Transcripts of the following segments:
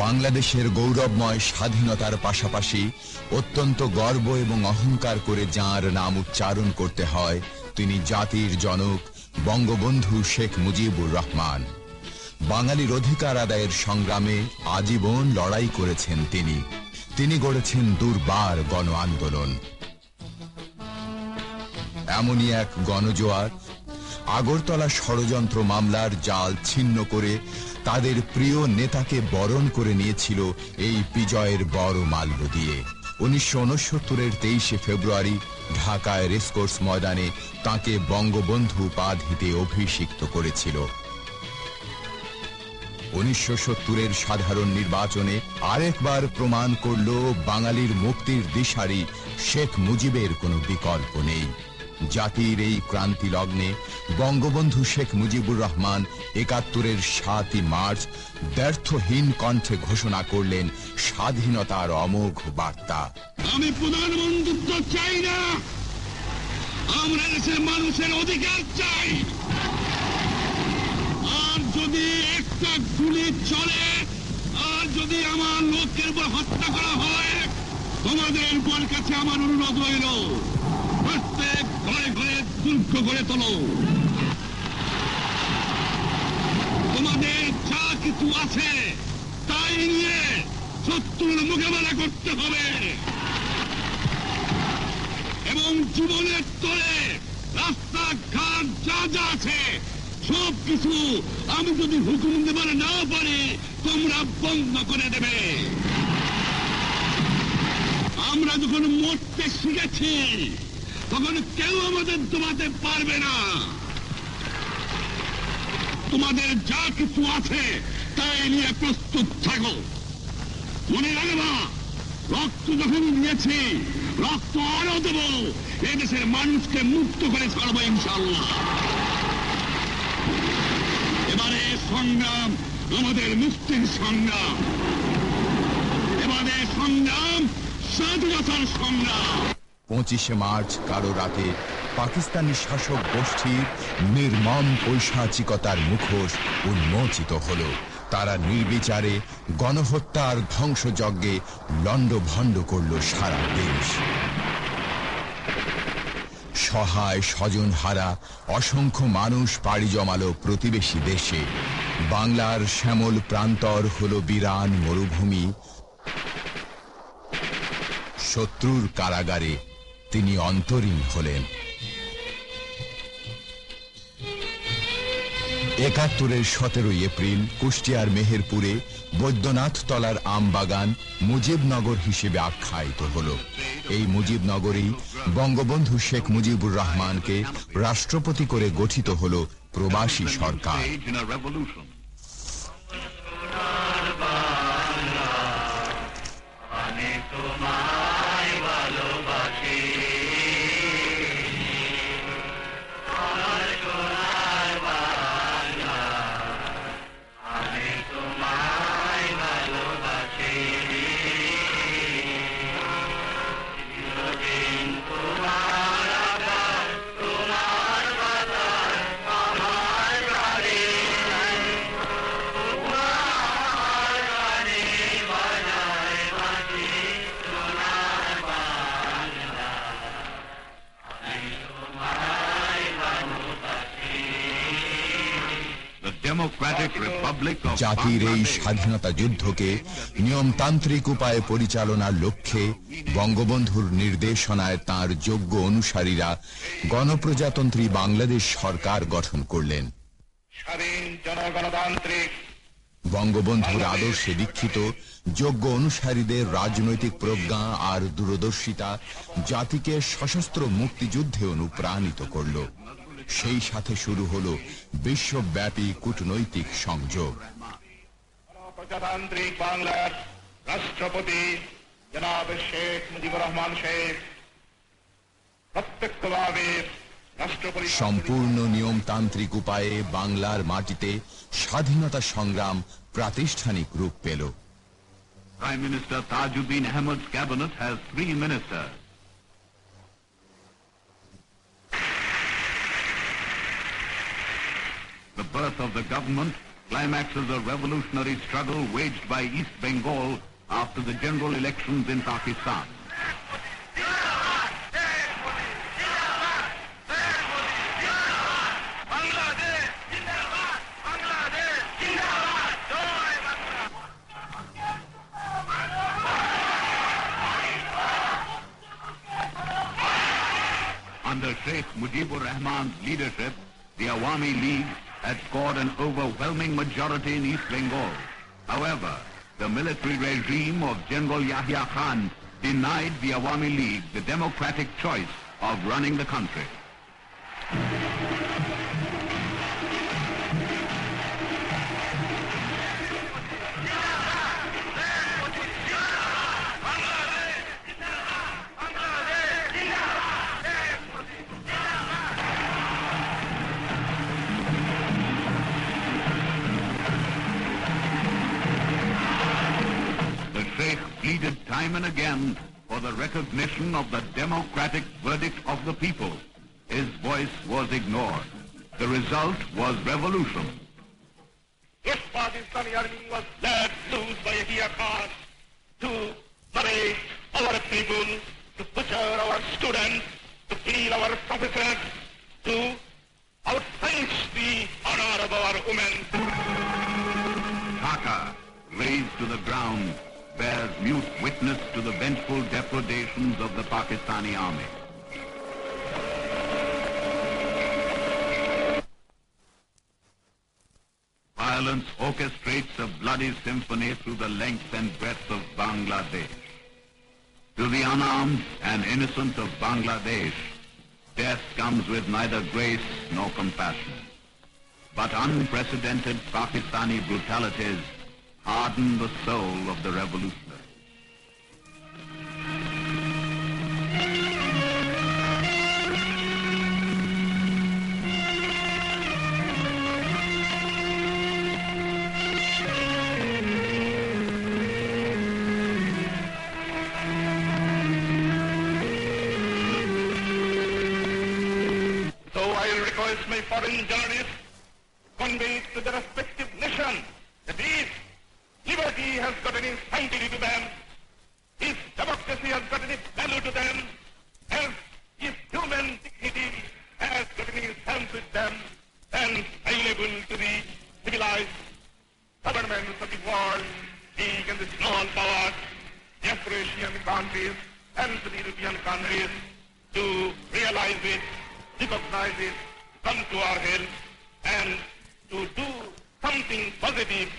বাংলাদেশের গৌরবময় স্বাধীনতার পাশাপাশি অত্যন্ত গর্ব এবং অহংকার করে যাঁর নাম উচ্চারণ করতে হয়, তিনি জাতির জনক বঙ্গবন্ধু শেখ মুজিবুর রহমান। বাঙালির অধিকার আদায়ের সংগ্রামে আজীবন লড়াই করেছেন তিনি গড়েছেন দুর্বার গণ আন্দোলন। এমনই এক গণজোয়ার আগরতলা ষড়যন্ত্র মামলার জাল ছিন্ন করে তাদের প্রিয় নেতাকে বরণ করে নিয়েছিল এই বিজয়ের বড় মাল্য দিয়ে। 1969-এর 23শে ফেব্রুয়ারি ঢাকায় রেসকোর্স ময়দানে তাকে বঙ্গবন্ধু উপাধিতে অভিষিক্ত করেছিল। 1970-এর সাধারণ নির্বাচনে আরেকবার প্রমাণ করল বাঙালির মুক্তির দিশারি শেখ মুজিবের কোনো বিকল্প নেই। জাতির এই ক্রান্তি লগ্নে বঙ্গবন্ধু শেখ মুজিবুর রহমান 71-এর 7ই মার্চ ব্যর্থহীন কণ্ঠে ঘোষণা করলেন স্বাধীনতার অমোঘ বার্তা। আমি প্রধানমন্ত্রী চাই না, আমরা দেশের মানুষের অধিকার চাই। আর যদি একটা গুলি চলে, আর যদি আমার লোকের উপর হত্যা করা হয়, তোমাদের উপর কাছে আমার অনুরোধ রইল, প্রত্যেক ঘরে ঘরে দুর্গ গড়ে তোলো। তোমাদের যা কিছু আছে তাই নিয়ে শত্রুর মোকাবেলা করতে হবে এবং জীবনের তরে রাস্তাঘাট যা যা আছে সব কিছু আমি যদি হুকুম দেবার না পারি তোমরা বন্ধ করে দেবে। আমরা যখন মরতে শিখেছি তখন কেউ আমাদের দমাতে পারবে না। তোমাদের যা কিছু আছে তাই নিয়ে প্রস্তুত থাকো। মনে রাখবা, রক্ত যখন দিয়েছি রক্ত আরো দেব, এদেশের মানুষকে মুক্ত করে ছাড়বো ইনশাআল্লাহ। এবারে সংগ্রাম আমাদের মুক্তির সংগ্রাম, এবারে সংগ্রাম স্বাধীনতার সংগ্রাম। 25শে মার্চ কালো রাতে পাকিস্তানি শাসক গোষ্ঠীর নির্মম পৈশাচিকতার মুখোশ উন্মোচিত হল। তারা নির্বিচারে গণহত্যার ধ্বংসযজ্ঞে লণ্ডভণ্ড করল সারা দেশ। সহায় স্বজনহারা অসংখ্য মানুষ পাড়ি জমালো প্রতিবেশী দেশে। বাংলার শ্যামল প্রান্তর হল বিরান মরুভূমি। শত্রুর কারাগারে তিনি অন্তরীণ হলেন। 71-এর 17 এপ্রিল কুষ্টিয়ার মেহেরপুরে বৈদ্যনাথ তলার আমবাগান মুজিবনগর হিসেবে আখ্যায়িত হল। এই মুজিবনগরেই বঙ্গবন্ধু শেখ মুজিবুর রহমানকে রাষ্ট্রপতি করে গঠিত হল প্রবাসী সরকার। জাতির এই স্বাধীনতা যুদ্ধকে নিয়মতান্ত্রিক উপায়ে পরিচালনার লক্ষ্যে বঙ্গবন্ধুর নির্দেশনায় তাঁর যোগ্য অনুসারীরা গণপ্রজাতন্ত্রী বাংলাদেশ সরকার গঠন করলেন। স্বাধীন জনগণতান্ত্রিক বঙ্গবন্ধুর আদর্শে দীক্ষিত যোগ্য অনুসারীদের রাজনৈতিক প্রজ্ঞা আর দূরদর্শিতা জাতিকে সশস্ত্র মুক্তিযুদ্ধে অনুপ্রাণিত করল। সেই সাথে শুরু হলো বিশ্বব্যাপী কূটনৈতিক সংযোগ। প্রজাতান্ত্রিক বাংলার রাষ্ট্রপতি জনাব শেখ মুজিবুর রহমান শেখ প্রত্যক্ষভাবে সম্পূর্ণ নিয়মতান্ত্রিক উপায়ে বাংলার মাটিতে স্বাধীনতা সংগ্রাম প্রাতিষ্ঠানিক রূপ পেল। Prime Minister Tajuddin Ahmed's cabinet has 3 ministers. The birth of the government climaxes a revolutionary struggle waged by East Bengal after the general elections in Pakistan. Under Sheikh Mujibur Rahman's leadership, the Awami League had scored an overwhelming majority in East Bengal. However, the military regime of General Yahya Khan denied the Awami League the democratic choice of running the country. Pleaded time and again for the recognition of the democratic verdict of the people. His voice was ignored. The result was revolution. If Pakistani army was let loose by Yahya Khan to liberate our people, to butcher our students, to kill our professors, to outfence the honor of our women. Dhaka, razed to the ground, bears mute witness to the vengeful depredations of the Pakistani army. Violence orchestrates a bloody symphony through the length and breadth of Bangladesh. To the unarmed and innocent of Bangladesh, death comes with neither grace nor compassion. But unprecedented Pakistani brutalities harden the soul of the revolutionary. So I request my foreign journalists convey to the respective nation that if liberty has got any sanctity to them, if democracy has got any value to them, if human dignity has got any sense with them, then available to the civilized governments of the world, big and the small powers, the Afro-Asian countries and the European countries, to realize it, recognize it, come to our help, and to do something positive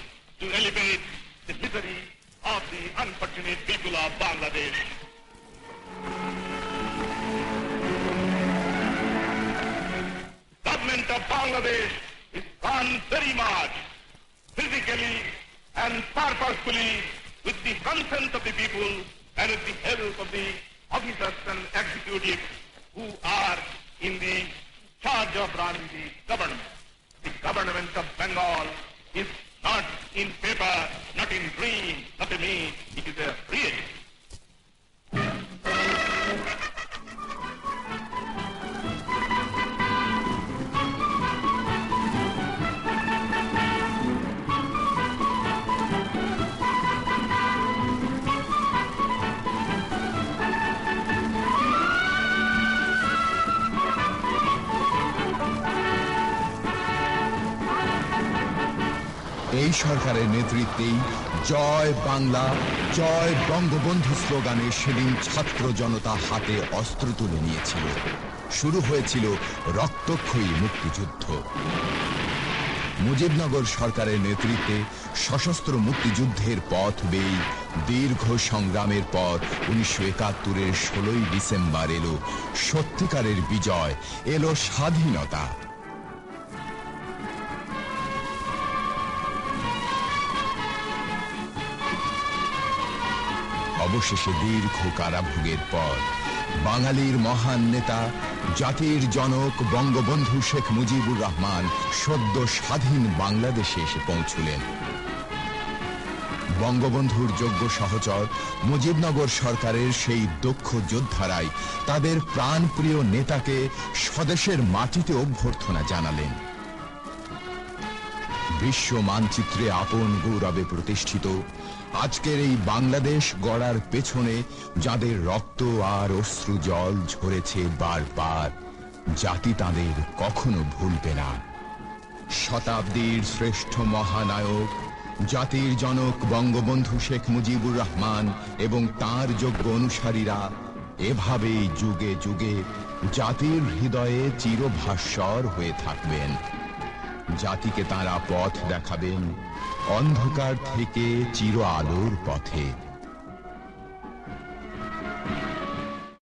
to elevate the misery of the unfortunate people of Bangladesh. Government of Bangladesh is done very much physically and purposefully with the consent of the people and with the help of the officers and executives who are in the charge of running the government. The government of Bengal is not in paper, not in dream, not in me, it is a reality. এই সরকারের নেতৃত্বেই জয় বাংলা জয় বঙ্গবন্ধু স্লোগানে সেদিন ছাত্র জনতা হাতে অস্ত্র তুলে নিয়েছিল। শুরু হয়েছিল রক্তক্ষয়ী মুক্তিযুদ্ধ। মুজিবনগর সরকারের নেতৃত্বে সশস্ত্র মুক্তিযুদ্ধের পথ বেয়ে দীর্ঘ সংগ্রামের পর 1971-এর 16ই ডিসেম্বর এলো সত্যিকারের বিজয়, এলো স্বাধীনতা। অবশেষে দীর্ঘ কারাভোগের পর বাঙালির মহান নেতা, জাতির জনক বঙ্গবন্ধু শেখ মুজিবুর রহমান সদ্য স্বাধীন বাংলাদেশে এসে পৌঁছলেন। বঙ্গবন্ধুর যোগ্য সহচর মুজিবনগর সরকারের সেই দক্ষ যোদ্ধারাই তাদের প্রাণপ্রিয় নেতাকে স্বদেশের মাটিতে অভ্যর্থনা জানালেন। বিশ্ব মানচিত্রে আপন গৌরবে প্রতিষ্ঠিত আজকের এই বাংলাদেশ গড়ার পেছনে যাদের রক্ত আর অশ্রু জল ঝরেছে বারবার, জাতি তাদের কখনো ভুলবে না। শতাব্দীর শ্রেষ্ঠ মহানায়ক, জাতির জনক বঙ্গবন্ধু শেখ মুজিবুর রহমান এবং তার যোগ্য অনুসারীরা এভাবেই যুগে যুগে জাতির হৃদয়ে চিরভাস্বর হয়ে থাকবেন। জাতিকে তাঁরা পথ দেখাবেন অন্ধকার থেকে চির আলোর পথে।